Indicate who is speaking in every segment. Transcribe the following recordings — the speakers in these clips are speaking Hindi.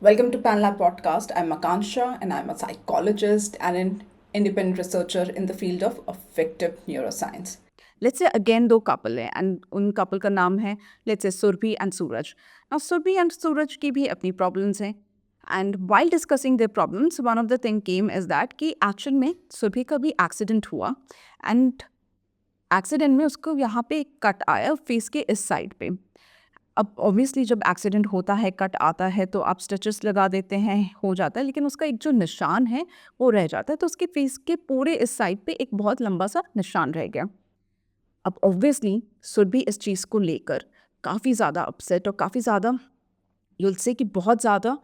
Speaker 1: Welcome to PanLab Podcast. I'm Makansha and I'm a psychologist and an independent researcher in the field of affective neuroscience.
Speaker 2: Let's say again दो कपल है एंड उन कपल का नाम है let's say Surabhi and Suraj. Now Surabhi and Suraj की भी अपनी प्रॉब्लम्स हैं and while discussing their problems one of the thing came is that कि एक्चुअल में सुरभि का भी एक्सीडेंट हुआ एंड एक्सीडेंट में उसको यहाँ पे एक कट आया फेस के इस साइड पे। अब ऑब्वियसली जब एक्सीडेंट होता है कट आता है तो आप स्टिचेस लगा देते हैं हो जाता है, लेकिन उसका एक जो निशान है वो रह जाता है। तो उसके फेस के पूरे इस साइड पे एक बहुत लंबा सा निशान रह गया। अब ऑब्वियसली सुरभि इस चीज़ को लेकर काफ़ी ज़्यादा अपसेट और काफ़ी ज़्यादा यूल से कि बहुत ज़्यादा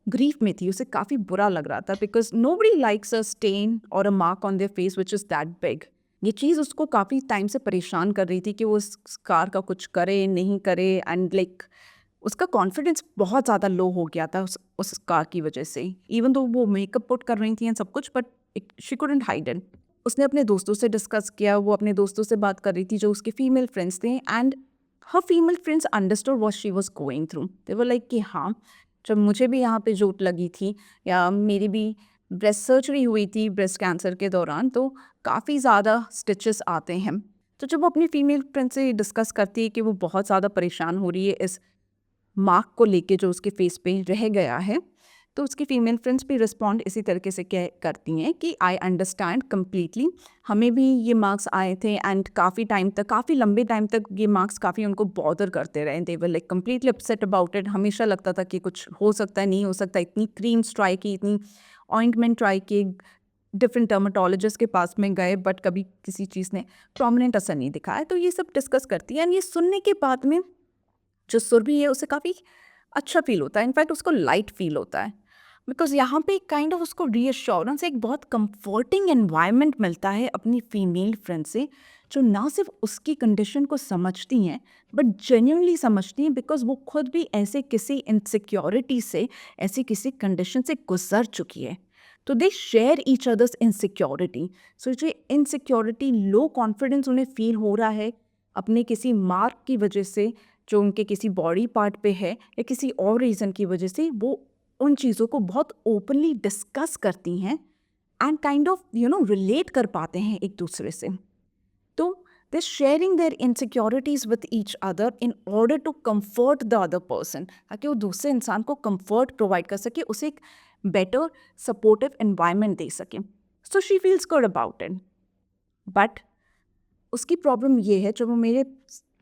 Speaker 2: ग्रीफ में थी। उसे काफ़ी बुरा लग रहा था because nobody likes a stain और a mark on their face which is that big. ये चीज़ उसको काफ़ी टाइम से परेशान कर रही थी कि वो उस कार का कुछ करे नहीं करे एंड लाइक उसका कॉन्फिडेंस बहुत ज़्यादा लो हो गया था उस कार की वजह से। इवन तो वो मेकअप पुट कर रही थी एंड सब कुछ, but she couldn't hide it. उसने अपने दोस्तों से डिस्कस किया, वो अपने दोस्तों से बात कर रही थी जो उसके फीमेल फ्रेंड्स थे and her female friends understood what she was going through. They were like कि हाँ, जब मुझे भी यहाँ पे चोट लगी थी या मेरी भी ब्रेस्ट सर्जरी हुई थी ब्रेस्ट कैंसर के दौरान, तो काफ़ी ज़्यादा स्टिचेस आते हैं। तो जब वो अपनी फीमेल फ्रेंड से डिस्कस करती है कि वो बहुत ज़्यादा परेशान हो रही है इस मार्क को लेके जो उसके फेस पे रह गया है, तो उसकी फीमेल फ्रेंड्स भी रिस्पॉन्ड इसी तरीके से कह करती हैं कि आई अंडरस्टैंड कम्प्लीटली, हमें भी ये मार्क्स आए थे एंड काफ़ी टाइम तक, काफ़ी लंबे टाइम तक ये मार्क्स काफ़ी उनको बॉदर करते रहे। They were like completely upset about it. हमेशा लगता था कि कुछ हो सकता है, नहीं हो सकता। इतनी क्रीम्स ट्राई की, इतनी ऑइंटमेंट ट्राई की, डिफरेंट डर्माटोलॉजिस्ट के पास में गए, बट कभी किसी चीज़ ने प्रोमिनेंट असर नहीं दिखाया। तो ये सब डिस्कस करती है एंड ये सुनने के बाद में जो सुरभि है उसे काफ़ी अच्छा फील होता है। इनफैक्ट उसको लाइट फील होता है बिकॉज यहाँ पे एक काइंड ऑफ उसको रीअश्योरेंस, एक बहुत कंफर्टिंग एनवायरनमेंट मिलता है अपनी फीमेल फ्रेंड से, जो ना सिर्फ उसकी कंडीशन को समझती हैं बट जेन्युइनली समझती हैं बिकॉज वो खुद भी ऐसे किसी इनसिक्योरिटी से, ऐसी किसी कंडीशन से गुजर चुकी है। तो दे शेयर ईच अदर्स इनसिक्योरिटी। सो जो इनसिक्योरिटी, लो कॉन्फिडेंस उन्हें फील हो रहा है अपने किसी मार्क की वजह से जो उनके किसी बॉडी पार्ट पे है या किसी और रीज़न की वजह से, वो उन चीज़ों को बहुत ओपनली डिस्कस करती हैं एंड काइंड ऑफ रिलेट कर पाते हैं एक दूसरे से। तो they sharing their insecurities with each other in order to comfort the other person, ताकि वो दूसरे इंसान को कंफर्ट प्रोवाइड कर सके, उसे एक बेटर सपोर्टिव एनवायरनमेंट दे सके। So she feels good about it. But उसकी प्रॉब्लम ये है, जब वो मेरे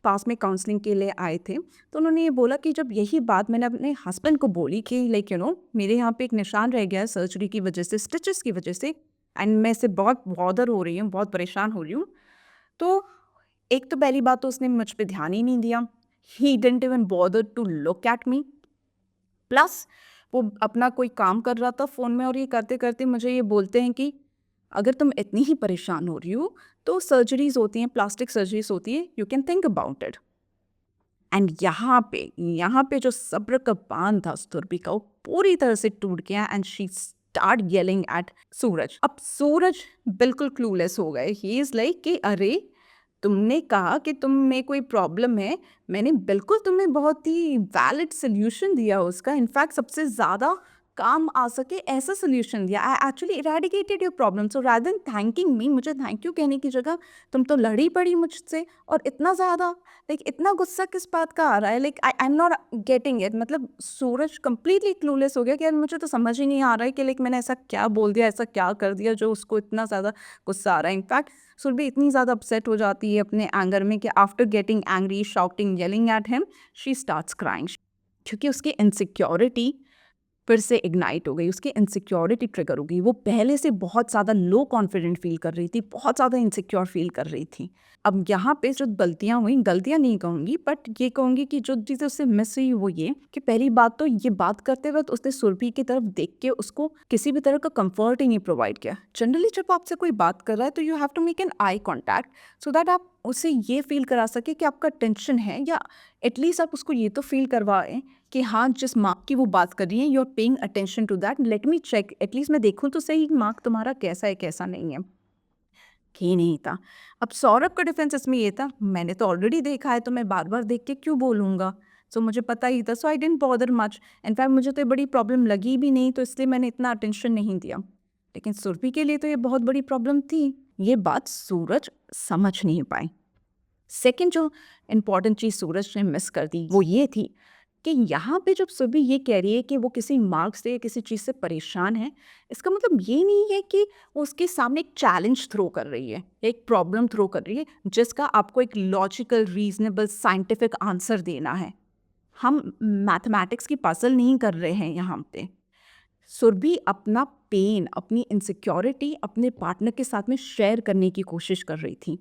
Speaker 2: पास में काउंसलिंग के लिए आए थे तो उन्होंने ये बोला कि जब यही बात मैंने अपने हस्बैंड को बोली कि लाइक मेरे यहाँ पे एक निशान रह गया है सर्जरी की वजह से, स्टिचेस की वजह से, एंड मैं इससे बहुत बॉदर हो रही हूँ, बहुत परेशान हो रही हूँ। तो एक तो पहली बात तो उसने मुझ पे ध्यान ही नहीं दिया। He didn't even bother to look at me. Plus वो अपना कोई काम कर रहा था फ़ोन में और ये करते करते मुझे ये बोलते हैं कि अगर तुम इतनी ही परेशान हो रही हो तो सर्जरीज होती हैं, प्लास्टिक सर्जरीज होती है, you can think about it. And यहाँ पे जो सब्र का बांध था सुरभि का, वो पूरी तरह से टूट गया and she start yelling at Suraj. अब सूरज बिल्कुल क्लूलेस हो गए। ही इज़ लाइक कि अरे, तुमने कहा कि तुम में कोई प्रॉब्लम है, मैंने बिल्कुल तुम्हें बहुत ही वैलिड सोल्यूशन दिया उसका, इनफैक्ट सबसे ज़्यादा काम आ सके ऐसा सोल्यूशन दिया। I actually eradicated your problem. So rather than thanking मी, मुझे थैंक यू कहने की जगह तुम तो लड़ी पड़ी मुझसे, और इतना ज़्यादा लाइक इतना गुस्सा किस बात का आ रहा है? Like I am not getting it. मतलब सूरज कंप्लीटली क्लूलेस हो गया कि यार मुझे तो समझ ही नहीं आ रहा है कि लाइक मैंने ऐसा क्या बोल दिया, ऐसा क्या कर दिया जो उसको इतना ज़्यादा गुस्सा आ रहा है। इनफैक्ट सुरभि इतनी ज़्यादा अपसेट हो जाती है अपने एंगर में कि after getting angry, shouting, yelling at him, she starts crying. क्योंकि उसकी इनसिक्योरिटी फिर से इग्नाइट हो गई, उसकी इनसिक्योरिटी ट्रिगर हो गई। वो पहले से बहुत ज़्यादा लो कॉन्फिडेंट फील कर रही थी, बहुत ज़्यादा इनसिक्योर फील कर रही थी। अब यहाँ पे जो गलतियाँ हुई, गलतियाँ नहीं कहूँगी बट ये कहूँगी कि जो चीज़ें उससे मिस हुई वो ये कि पहली बात तो ये बात करते वक्त उसने सुरभि की तरफ देख के उसको किसी भी तरह का कंफर्ट ही नहीं प्रोवाइड किया। जनरली जब आपसे कोई बात कर रहा है तो you have to make an eye contact so that आप उसे ये फील करा सके कि आपका टेंशन है, या एटलीस्ट आप उसको ये तो फील करवाएं कि हाँ, जिस मार्क की वो बात कर रही है you are paying attention to that, let me check, at least मैं देखूँ तो सही मार्क तुम्हारा कैसा है कैसा नहीं है। ही नहीं था। अब सौरभ का डिफेंस इसमें ये था, मैंने तो ऑलरेडी देखा है तो मैं बार बार देख के क्यों बोलूँगा। सो मुझे पता ही था, so I didn't bother much. In fact मुझे तो ये बड़ी प्रॉब्लम लगी भी नहीं, तो इसलिए मैंने इतना अटेंशन नहीं दिया। लेकिन सुरभि के लिए तो ये बहुत बड़ी प्रॉब्लम थी। ये बात सूरज समझ नहीं पाई। सेकंड जो इम्पॉर्टेंट चीज़ सूरज ने मिस कर दी वो ये थी कि यहाँ पे जब सुरभि ये कह रही है कि वो किसी मार्क्स से या किसी चीज़ से परेशान है, इसका मतलब ये नहीं है कि वो उसके सामने एक चैलेंज थ्रो कर रही है, एक प्रॉब्लम थ्रो कर रही है जिसका आपको एक लॉजिकल, रीजनेबल, साइंटिफिक आंसर देना है। हम मैथमेटिक्स की पजल नहीं कर रहे हैं यहाँ पे। सुरभि अपना पेन, अपनी इनसिक्योरिटी अपने पार्टनर के साथ में शेयर करने की कोशिश कर रही थी।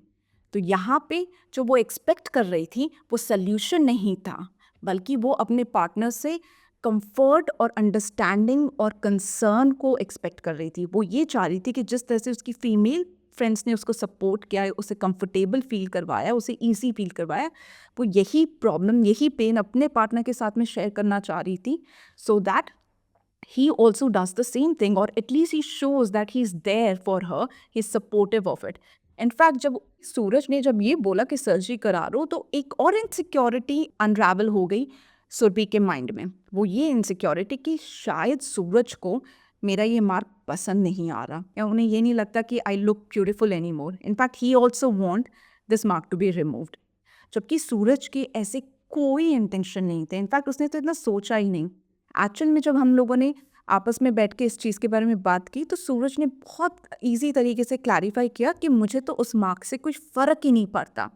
Speaker 2: तो यहाँ पे जो वो एक्सपेक्ट कर रही थी वो सल्यूशन नहीं था, बल्कि वो अपने पार्टनर से कंफर्ट और अंडरस्टैंडिंग और कंसर्न को एक्सपेक्ट कर रही थी। वो ये चाह रही थी कि जिस तरह से उसकी फीमेल फ्रेंड्स ने उसको सपोर्ट किया है, उसे कंफर्टेबल फील करवाया, उसे ईजी फील करवाया, वो यही प्रॉब्लम, यही पेन अपने पार्टनर के साथ में शेयर करना चाह रही थी, so that he also does the same thing, or at least he shows that he's there for her, he's supportive of it. In fact जब सूरज ने जब ये बोला कि सर्जरी करा लो, तो एक और इनसिक्योरिटी अनरावल हो गई सुरभि के माइंड में। वो ये इनसिक्योरिटी कि शायद सूरज को मेरा ये मार्क पसंद नहीं आ रहा, या उन्हें ये नहीं लगता कि I look beautiful any more. In fact he also want this mark to be removed. जबकि सूरज के ऐसे कोई इंटेंशन नहीं थे, इनफैक्ट उसने तो इतना सोचा ही नहीं। एक्चुअल में जब हम लोगों ने आपस में बैठ के इस चीज़ के बारे में बात की, तो सूरज ने बहुत ईजी तरीके से क्लैरिफाई किया कि मुझे तो उस मार्क से कुछ फ़र्क ही नहीं पड़ता,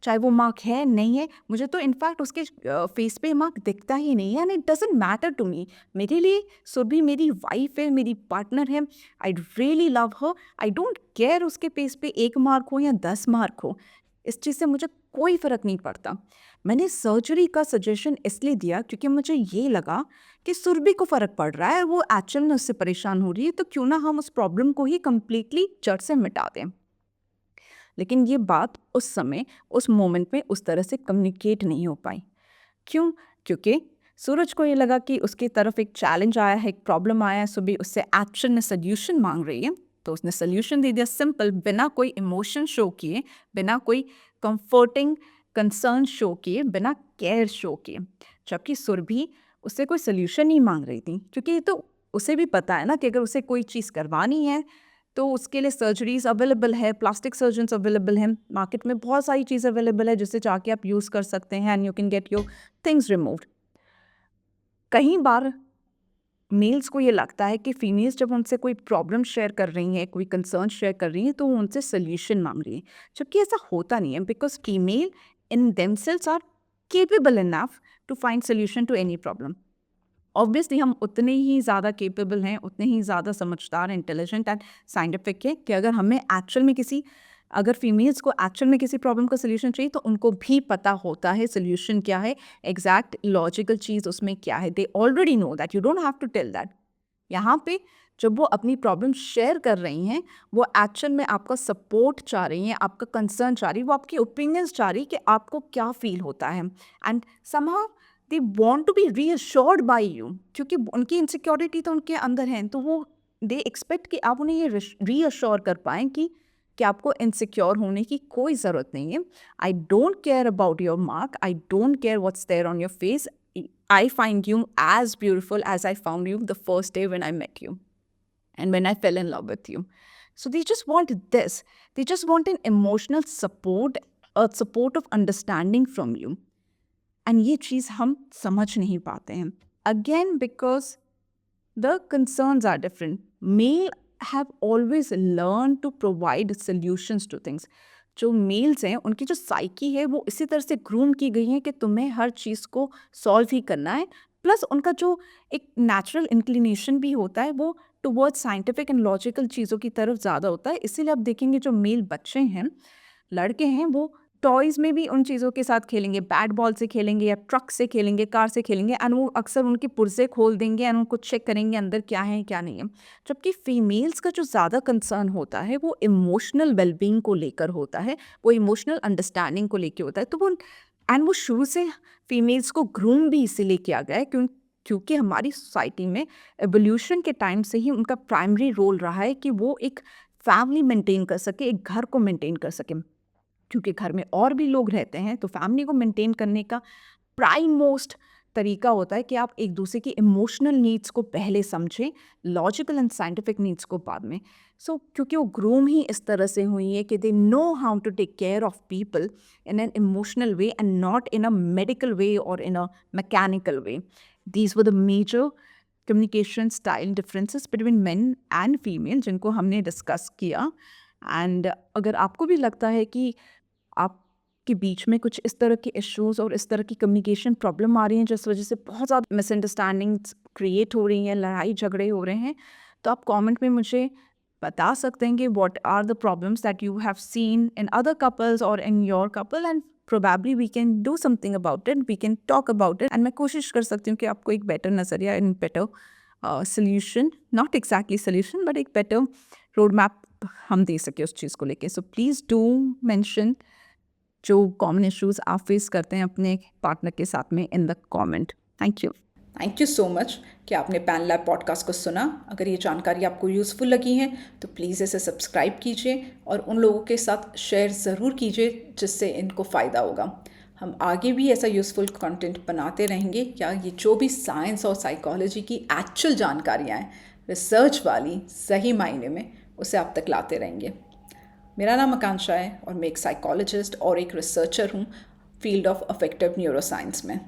Speaker 2: चाहे वो मार्क है नहीं है। मुझे तो इनफैक्ट उसके फेस पे मार्क दिखता ही नहीं है, and it doesn't matter to me. मेरे लिए सुरभि मेरी वाइफ है, मेरी पार्टनर है, I really love her. I don't care उसके फेस पे 1 मार्क हो या 10 मार्क हो, इस चीज़ से मुझे कोई फ़र्क नहीं पड़ता। मैंने सर्जरी का सजेशन इसलिए दिया क्योंकि मुझे ये लगा कि सुरभि को फ़र्क पड़ रहा है, वो एक्चुअल में उससे परेशान हो रही है, तो क्यों ना हम उस प्रॉब्लम को ही कंप्लीटली जड़ से मिटा दें। लेकिन ये बात उस समय, उस मोमेंट में उस तरह से कम्युनिकेट नहीं हो पाई। क्यों? क्योंकि सूरज को ये लगा कि उसकी तरफ एक चैलेंज आया है, एक प्रॉब्लम आया है, सुबह उससे एक्शन में सॉल्यूशन मांग रही है, तो उसने सॉल्यूशन दे दिया सिंपल, बिना कोई इमोशन शो किए, बिना कोई कंफर्टिंग कंसर्न शो किए, बिना केयर शो किए। जबकि सुरभि उससे कोई सॉल्यूशन नहीं मांग रही थी, क्योंकि ये तो उसे भी पता है ना कि अगर उसे कोई चीज़ करवानी है तो उसके लिए सर्जरीज अवेलेबल है, प्लास्टिक सर्जन्स अवेलेबल हैं, मार्केट में बहुत सारी चीज़ अवेलेबल है जिसे जाके आप यूज़ कर सकते हैं, and you can get your things removed. कई बार मेल्स को ये लगता है कि फीमेल्स जब उनसे कोई प्रॉब्लम शेयर कर रही हैं, कोई कंसर्न शेयर कर रही हैं, तो वो उनसे सोल्यूशन मांग रही हैं, जबकि ऐसा होता नहीं है, because female in themselves are capable enough to find solution to any problem. Obviously हम उतने ही ज़्यादा केपेबल हैं, उतने ही ज़्यादा समझदार, इंटेलिजेंट एंड साइंटिफिक है कि अगर हमें एक्चुअल में किसी, अगर फीमेल्स को एक्चुअल में किसी प्रॉब्लम का सोल्यूशन चाहिए, तो उनको भी पता होता है सोल्यूशन क्या है, एग्जैक्ट लॉजिकल चीज़ उसमें क्या है। They already know that, you don't have to tell that. यहाँ पे जब वो अपनी प्रॉब्लम शेयर कर रही हैं, वो एक्चुअल में आपका सपोर्ट चाह रही हैं, आपका कंसर्न चाह रही हैं, वो आपकी ओपिनियंस चाह रही है कि आपको क्या फील होता है, and somehow they want to be reassured by you, क्योंकि उनकी इनसिक्योरिटी तो उनके अंदर है, तो वो दे एक्सपेक्ट कि आप उन्हें ये रीअश्योर कर पाएँ कि आपको इनसिक्योर होने की कोई ज़रूरत नहीं है। I don't care about your mark, I don't care what's there on your face, I find you as beautiful as I found you the first day when I met you and when I fell in love with you. So they just want this. They just want an emotional support, a support of understanding from you. And ये चीज़ हम समझ नहीं पाते हैं. Again, because the concerns are different. Male have always learned to provide solutions to things. जो मेल्स हैं उनकी जो साइकी है वो इसी तरह से ग्रूम की गई है कि तुम्हें हर चीज़ को सॉल्व ही करना है, प्लस उनका जो एक नेचुरल इंक्लिनेशन भी होता है वो टुवर्ड्स साइंटिफिक एंड लॉजिकल चीज़ों की तरफ ज़्यादा होता है। इसीलिए आप देखेंगे जो मेल बच्चे हैं, लड़के हैं, वो टॉयज़ में भी उन चीज़ों के साथ खेलेंगे, बैट बॉल से खेलेंगे या ट्रक से खेलेंगे, कार से खेलेंगे, एंड वो अक्सर उनके पुर्जे खोल देंगे एंड उनको चेक करेंगे अंदर क्या है क्या नहीं है। जबकि फीमेल्स का जो ज़्यादा कंसर्न होता है वो इमोशनल वेलबींग को लेकर होता है, वो इमोशनल अंडरस्टैंडिंग को लेके होता है। तो वो एंड वो शुरू से फीमेल्स को ग्रूम भी इसीलिए किया गया है क्योंकि हमारी सोसाइटी में एवोल्यूशन के टाइम से ही उनका प्राइमरी रोल रहा है कि वो एक फैमिली मेंटेन कर सके, एक घर को मेंटेन कर सके, क्योंकि घर में और भी लोग रहते हैं, तो फैमिली को मेंटेन करने का प्राइम मोस्ट तरीका होता है कि आप एक दूसरे की इमोशनल नीड्स को पहले समझें, लॉजिकल एंड साइंटिफिक नीड्स को बाद में। सो क्योंकि वो ग्रूम ही इस तरह से हुई है कि they know how to take care of people in an emotional way and not in a medical way or in a mechanical way. These were the major communication style differences between men and female जिनको हमने डिस्कस किया। एंड अगर आपको भी लगता है कि आपके बीच में कुछ इस तरह के इश्यूज और इस तरह की कम्युनिकेशन प्रॉब्लम आ रही हैं जिस वजह से बहुत ज़्यादा मिसअंडरस्टैंडिंग्स क्रिएट हो रही हैं, लड़ाई झगड़े हो रहे हैं, तो आप कमेंट में मुझे बता सकते हैं कि what are the problems that you have seen in other couples और in your couple, and probably we can do something about it, we can talk about it, and मैं कोशिश कर सकती हूँ कि आपको एक बेटर नज़रिया, in better solution, not exactly solution but एक बेटर रोड मैप हम दे सके उस चीज़ को लेके। सो प्लीज़ डू मेंशन जो कॉमन इश्यूज आप फेस करते हैं अपने पार्टनर के साथ में in the comment. Thank you.
Speaker 1: Thank you so much कि आपने पैन लैब पॉडकास्ट को सुना। अगर ये जानकारी आपको यूज़फुल लगी है तो प्लीज़ इसे सब्सक्राइब कीजिए और उन लोगों के साथ शेयर ज़रूर कीजिए जिससे इनको फ़ायदा होगा। हम आगे भी ऐसा यूज़फुल कंटेंट बनाते रहेंगे, या ये जो भी साइंस और साइकोलॉजी की एक्चुअल जानकारियाँ हैं, रिसर्च वाली सही मायने में, उसे आप तक लाते रहेंगे। मेरा नाम आकांक्षा है और मैं एक साइकोलॉजिस्ट और एक रिसर्चर हूँ फील्ड ऑफ अफेक्टिव न्यूरोसाइंस में।